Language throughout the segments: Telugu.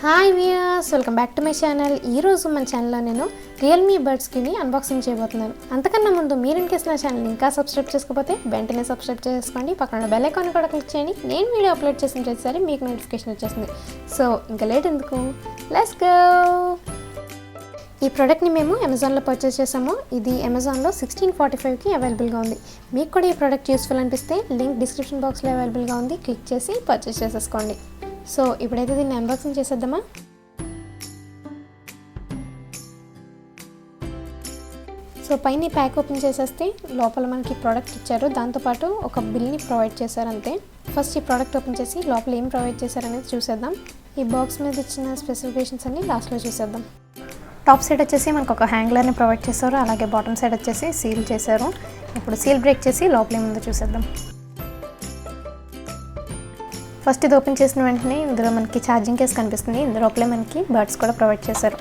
Hi viewers, welcome back to my channel. ఈరోజు మన ఛానల్లో నేను రియల్మీ బడ్స్కి అన్బాక్సింగ్ చేయబోతున్నాను. అంతకన్నా ముందు మీరు ఇన్కేస్ నా ఛానల్ ఇంకా సబ్స్క్రైబ్ చేసుకోకపోతే వెంటనే సబ్స్క్రైబ్ చేసుకోండి. పక్కన బెల్ ఐకాన్ కూడా క్లిక్ చేయండి. నేను వీడియో అప్లోడ్ చేసిన ప్రతిసారి మీకు నోటిఫికేషన్ వచ్చేస్తుంది. సో ఇంకా లేట్ ఎందుకు, లెట్స్ గో. ఈ ప్రోడక్ట్ని మేము అమెజాన్లో పర్చేస్ చేసాము. ఇది అమెజాన్లో 1645కి అవైలబుల్గా ఉంది. మీకు కూడా ఈ ప్రోడక్ట్ యూస్ఫుల్ అనిపిస్తే లింక్ డిస్క్రిప్షన్ బాక్స్లో అవైలబుల్గా ఉంది, క్లిక్ చేసి పర్చేస్ చేసేసుకోండి. సో ఇప్పుడైతే దీన్ని అన్బాక్సింగ్ చేసేద్దామా. సో పైన ప్యాక్ ఓపెన్ చేసేస్తే లోపల మనకి ప్రోడక్ట్ ఇచ్చారు, దాంతోపాటు ఒక బిల్ని ప్రొవైడ్ చేశారు అంతే. ఫస్ట్ ఈ ప్రోడక్ట్ ఓపెన్ చేసి లోపల ఏం ప్రొవైడ్ చేశారనేది చూసేద్దాం. ఈ బాక్స్ మీద ఇచ్చిన స్పెసిఫికేషన్స్ అన్ని లాస్ట్లో చూసేద్దాం. టాప్ సైడ్ వచ్చేసి మనకు ఒక హ్యాంగ్లర్ని ప్రొవైడ్ చేశారు, అలాగే బాటమ్ సైడ్ వచ్చేసి సీల్ చేశారు. ఇప్పుడు సీల్ బ్రేక్ చేసి లోపల ఏముందో చూసేద్దాం. ఫస్ట్ ఇది ఓపెన్ చేసిన వెంటనే ఇందులో మనకి ఛార్జింగ్ కేస్ కనిపిస్తుంది. ఇందులోపలే మనకి బడ్స్ కూడా ప్రొవైడ్ చేశారు.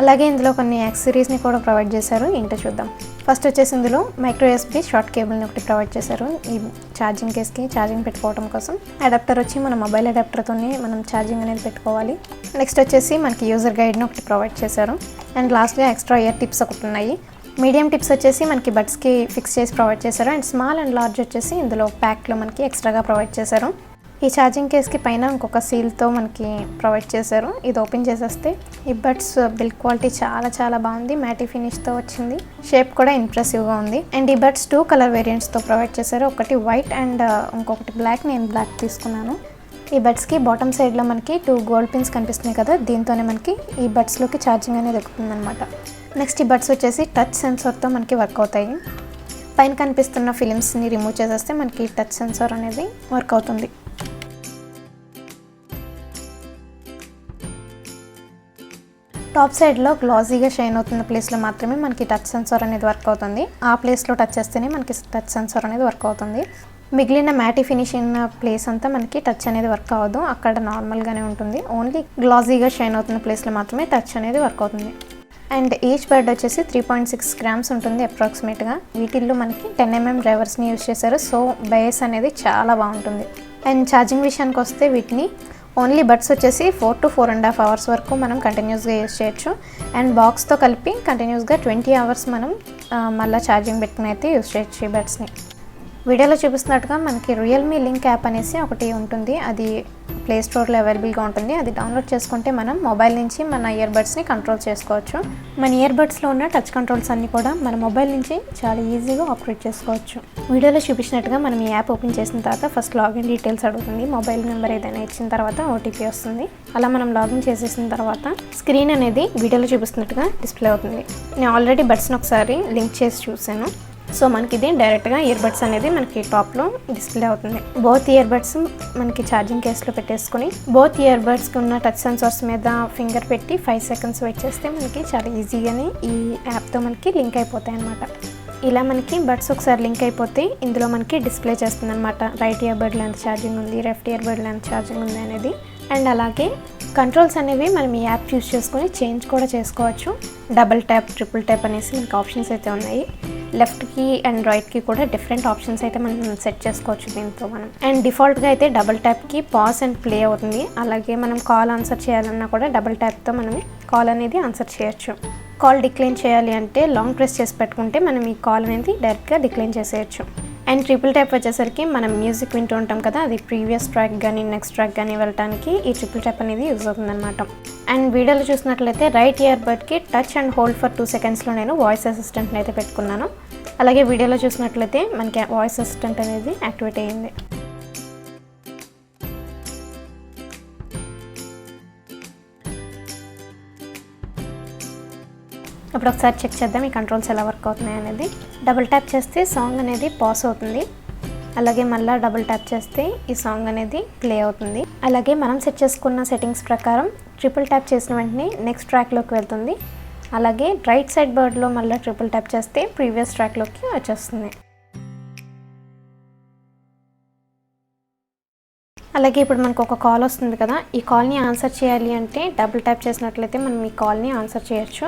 అలాగే ఇందులో కొన్ని యాక్సెసరీస్ని కూడా ప్రొవైడ్ చేశారు, ఏంటో చూద్దాం. ఫస్ట్ వచ్చేసి ఇందులో మైక్రో యూఎస్బీ షార్ట్ కేబుల్ని ఒకటి ప్రొవైడ్ చేశారు. ఈ ఛార్జింగ్ కేస్కి ఛార్జింగ్ పెట్టుకోవడం కోసం. అడాప్టర్ వచ్చి మన మొబైల్ అడాప్టర్తోనే మనం ఛార్జింగ్ అనేది పెట్టుకోవాలి. నెక్స్ట్ వచ్చేసి మనకి యూజర్ గైడ్ని ఒకటి ప్రొవైడ్ చేశారు. అండ్ లాస్ట్గా ఎక్స్ట్రా ఇయర్ టిప్స్ ఒకటి ఉన్నాయి. మీడియం టిప్స్ వచ్చేసి మనకి బడ్స్కి ఫిక్స్ చేసి ప్రొవైడ్ చేశారు. అండ్ స్మాల్ అండ్ లార్జ్ వచ్చేసి ఇందులో ప్యాక్లో మనకి ఎక్స్ట్రాగా ప్రొవైడ్ చేశారు. ఈ ఛార్జింగ్ కేస్కి పైన ఇంకొక సీల్తో మనకి ప్రొవైడ్ చేశారు. ఇది ఓపెన్ చేసేస్తే ఈ బడ్స్ బిల్డ్ క్వాలిటీ చాలా బాగుంది, మ్యాటీ ఫినిష్తో వచ్చింది. షేప్ కూడా ఇంప్రెసివ్గా ఉంది. అండ్ ఈ బడ్స్ 2 కలర్ వేరియంట్స్తో ప్రొవైడ్ చేశారు. ఒకటి వైట్ అండ్ ఇంకొకటి బ్లాక్. నేను బ్లాక్ తీసుకున్నాను. ఈ బడ్స్కి బాటమ్ సైడ్లో మనకి 2 గోల్డ్ పిన్స్ కనిపిస్తున్నాయి కదా, దీంతోనే మనకి ఈ బడ్స్లోకి ఛార్జింగ్ అనేది ఎక్కుతుంది అనమాట. నెక్స్ట్ ఈ బడ్స్ వచ్చేసి టచ్ సెన్సార్తో మనకి వర్క్ అవుతాయి. పైన కనిపిస్తున్న ఫిలిమ్స్ని రిమూవ్ చేసేస్తే మనకి టచ్ సెన్సార్ అనేది వర్క్ అవుతుంది. టాప్ సైడ్లో గ్లాజీగా షైన్ అవుతున్న ప్లేస్లో మాత్రమే మనకి టచ్ సెన్సార్ అనేది వర్క్ అవుతుంది. ఆ ప్లేస్లో టచ్ చేస్తేనే మనకి టచ్ సెన్సార్ అనేది వర్క్ అవుతుంది. మిగిలిన మ్యాటీ ఫినిష్ ఉన్న ప్లేస్ అంతా మనకి టచ్ అనేది వర్క్ అవ్వదు, అక్కడ నార్మల్గానే ఉంటుంది. ఓన్లీ గ్లాజీగా షైన్ అవుతున్న ప్లేస్లో మాత్రమే టచ్ అనేది వర్క్ అవుతుంది. అండ్ ఈచ్ బడ్ వచ్చేసి 3.6 grams ఉంటుంది అప్రాక్సిమేట్గా. వీటిల్లో మనకి 10 mm డ్రైవర్స్ని యూజ్ చేశారు. సో బేస్ అనేది చాలా బాగుంటుంది. అండ్ ఛార్జింగ్ విషయానికి వస్తే వీటిని ఓన్లీ బడ్స్ వచ్చేసి 4 to 4.5 hours వరకు మనం కంటిన్యూస్గా యూజ్ చేయొచ్చు. అండ్ బాక్స్తో కలిపి కంటిన్యూస్గా 20 hours మనం మళ్ళీ ఛార్జింగ్ పెట్టుకుని అయితే యూజ్ చేయొచ్చు ఈ బడ్స్ని. వీడియోలో చూపిస్తున్నట్టుగా మనకి రియల్మీ లింక్ యాప్ అనేసి ఒకటి ఉంటుంది. అది ప్లే స్టోర్లో అవైలబుల్గా ఉంటుంది. అది డౌన్లోడ్ చేసుకుంటే మనం మొబైల్ నుంచి మన ఇయర్ బడ్స్ని కంట్రోల్ చేసుకోవచ్చు. మన ఇయర్ బడ్స్లో ఉన్న టచ్ కంట్రోల్స్ అన్నీ కూడా మన మొబైల్ నుంచి చాలా ఈజీగా ఆపరేట్ చేసుకోవచ్చు. వీడియోలో చూపించినట్టుగా మనం ఈ యాప్ ఓపెన్ చేసిన తర్వాత ఫస్ట్ లాగిన్ డీటెయిల్స్ అడుగుతుంది. మొబైల్ నెంబర్ ఏదైనా ఇచ్చిన తర్వాత ఓటీపీ వస్తుంది. అలా మనం లాగిన్ చేసేసిన తర్వాత స్క్రీన్ అనేది వీడియోలో చూపిస్తున్నట్టుగా డిస్ప్లే అవుతుంది. నేను ఆల్రెడీ బడ్స్ని ఒకసారి లింక్ చేసి చూసాను. సో మనకి ఇది డైరెక్ట్గా ఇయర్ బడ్స్ అనేది మనకి టాప్లో డిస్ప్లే అవుతుంది. బోత్ ఇయర్ బడ్స్ మనకి ఛార్జింగ్ కేస్లో పెట్టేసుకుని బోత్ ఇయర్ బడ్స్కి ఉన్న టచ్ సెన్సార్స్ మీద ఫింగర్ పెట్టి 5 seconds వెయిట్ చేస్తే మనకి చాలా ఈజీగానే ఈ యాప్తో మనకి లింక్ అయిపోతాయి అన్నమాట. ఇలా మనకి బడ్స్ ఒకసారి లింక్ అయిపోతే ఇందులో మనకి డిస్ప్లే చేస్తుంది అనమాట. రైట్ ఇయర్ బడ్లో ఎంత ఛార్జింగ్ ఉంది, లెఫ్ట్ ఇయర్ బడ్లో ఎంత ఛార్జింగ్ ఉంది అనేది. అండ్ అలాగే కంట్రోల్స్ అనేవి మనం ఈ యాప్ యూజ్ చేసుకొని చేంజ్ కూడా చేసుకోవచ్చు. డబుల్ ట్యాప్, ట్రిపుల్ ట్యాప్ అనేసి మనకి ఆప్షన్స్ అయితే ఉన్నాయి. లెఫ్ట్కి అండ్ రైట్కి కూడా డిఫరెంట్ ఆప్షన్స్ అయితే మనం సెట్ చేసుకోవచ్చు దీంతో మనం. అండ్ డిఫాల్ట్గా అయితే డబుల్ ట్యాప్కి పాజ్ అండ్ ప్లే అవుతుంది. అలాగే మనం కాల్ ఆన్సర్ చేయాలన్నా కూడా డబుల్ ట్యాప్తో మనం కాల్ అనేది ఆన్సర్ చేయొచ్చు. కాల్ డిక్లైన్ చేయాలి అంటే లాంగ్ ప్రెస్ చేసి పెట్టుకుంటే మనం ఈ కాల్ అనేది డైరెక్ట్గా డిక్లైన్ చేసేయచ్చు. అండ్ ట్రిపుల్ ట్యాప్ వచ్చేసరికి మనం మ్యూజిక్ వింటూ ఉంటాం కదా, అది ప్రీవియస్ ట్రాక్ కానీ నెక్స్ట్ ట్రాక్ కానీ వెళ్ళడానికి ఈ ట్రిపుల్ ట్యాప్ అనేది యూజ్ అవుతుంది అనమాట. అండ్ వీడియోలో చూసినట్లయితే రైట్ ఇయర్ బడ్కి టచ్ అండ్ హోల్డ్ ఫర్ 2 secondsలో నేను వాయిస్ అసిస్టెంట్ని అయితే పెట్టుకున్నాను. అలాగే వీడియోలో చూసినట్లయితే మనకి వాయిస్ అసిస్టెంట్ అనేది యాక్టివేట్ అయ్యింది. ఇప్పుడు ఒకసారి చెక్ చేద్దాం ఈ కంట్రోల్స్ ఎలా వర్క్ అవుతున్నాయి అనేది. డబుల్ ట్యాప్ చేస్తే సాంగ్ అనేది పాజ్ అవుతుంది. అలాగే మళ్ళీ డబుల్ ట్యాప్ చేస్తే ఈ సాంగ్ అనేది ప్లే అవుతుంది. అలాగే మనం సెట్ చేసుకున్న సెట్టింగ్స్ ప్రకారం ట్రిపుల్ ట్యాప్ చేసిన వెంటనే నెక్స్ట్ ట్రాక్లోకి వెళ్తుంది. అలాగే రైట్ సైడ్ బర్డ్లో మళ్ళీ ట్రిపుల్ ట్యాప్ చేస్తే ప్రీవియస్ ట్రాక్లోకి వచ్చేస్తుంది. అలాగే ఇప్పుడు మనకు ఒక కాల్ వస్తుంది కదా, ఈ కాల్ని ఆన్సర్ చేయాలి అంటే డబుల్ ట్యాప్ చేసినట్లయితే మనం ఈ కాల్ని ఆన్సర్ చేయొచ్చు.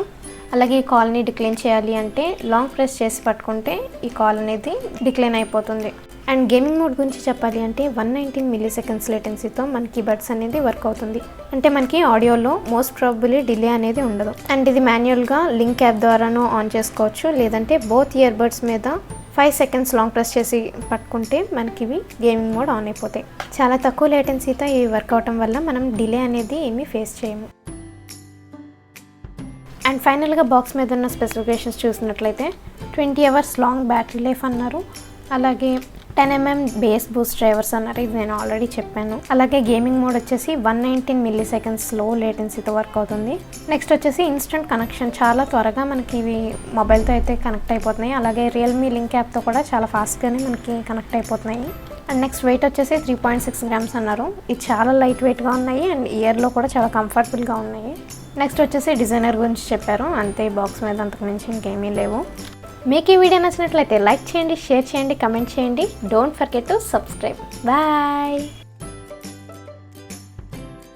అలాగే ఈ కాల్ని డిక్లైన్ చేయాలి అంటే లాంగ్ ప్రెస్ చేసి పట్టుకుంటే ఈ కాల్ అనేది డిక్లైన్ అయిపోతుంది. అండ్ గేమింగ్ మోడ్ గురించి చెప్పాలి అంటే 119 మిల్లీ లేటెన్సీతో మనకి బడ్స్ అనేది వర్క్ అవుతుంది. అంటే మనకి ఆడియోలో మోస్ట్ ప్రాబబుల్లీ డిలే అనేది ఉండదు. అండ్ ఇది మాన్యువల్గా లింక్ యాప్ ద్వారానూ ఆన్ చేసుకోవచ్చు, లేదంటే బోత్ ఇయర్ బడ్స్ మీద 5 సెకండ్స్ లాంగ్ ప్రెస్ చేసి పట్టుకుంటే మనకి ఇవి గేమింగ్ మోడ్ ఆన్ అయిపోతాయి. చాలా తక్కువ లేటెన్సీతో ఇవి వర్క్ అవటం వల్ల మనం డిలే అనేది ఏమీ ఫేస్ చేయము. అండ్ ఫైనల్గా బాక్స్ మీద ఉన్న స్పెసిఫికేషన్స్ చూసినట్లయితే 20 అవర్స్ లాంగ్ బ్యాటరీ లైఫ్ అన్నారు. అలాగే 10mm బేస్ బూస్ట్ డ్రైవర్స్ అన్నారు, ఇది నేను ఆల్రెడీ చెప్పాను. అలాగే గేమింగ్ మోడ్ వచ్చేసి 119 మిల్లీ సెకండ్స్ లో లేటెన్సీతో వర్క్ అవుతుంది. నెక్స్ట్ వచ్చేసి ఇన్స్టెంట్ కనెక్షన్, చాలా త్వరగా మనకి ఇవి మొబైల్తో అయితే కనెక్ట్ అయిపోతున్నాయి. అలాగే రియల్మీ లింక్ యాప్తో కూడా చాలా ఫాస్ట్గానే మనకి కనెక్ట్ అయిపోతున్నాయి. అండ్ నెక్స్ట్ వెయిట్ వచ్చేసి 3.6 grams అన్నారు. ఇది చాలా లైట్ వెయిట్గా ఉన్నాయి అండ్ ఇయర్లో కూడా చాలా కంఫర్టబుల్గా ఉన్నాయి. నెక్స్ట్ వచ్చేసి డిజైనర్ గురించి చెప్పారు, అంతే బాక్స్ మీద అంతకు మించి ఇంకేమీ లేవు. మీకు ఈ వీడియో నచ్చినట్లయితే లైక్ చేయండి, షేర్ చేయండి, కమెంట్ చేయండి. Don't forget to subscribe. Bye.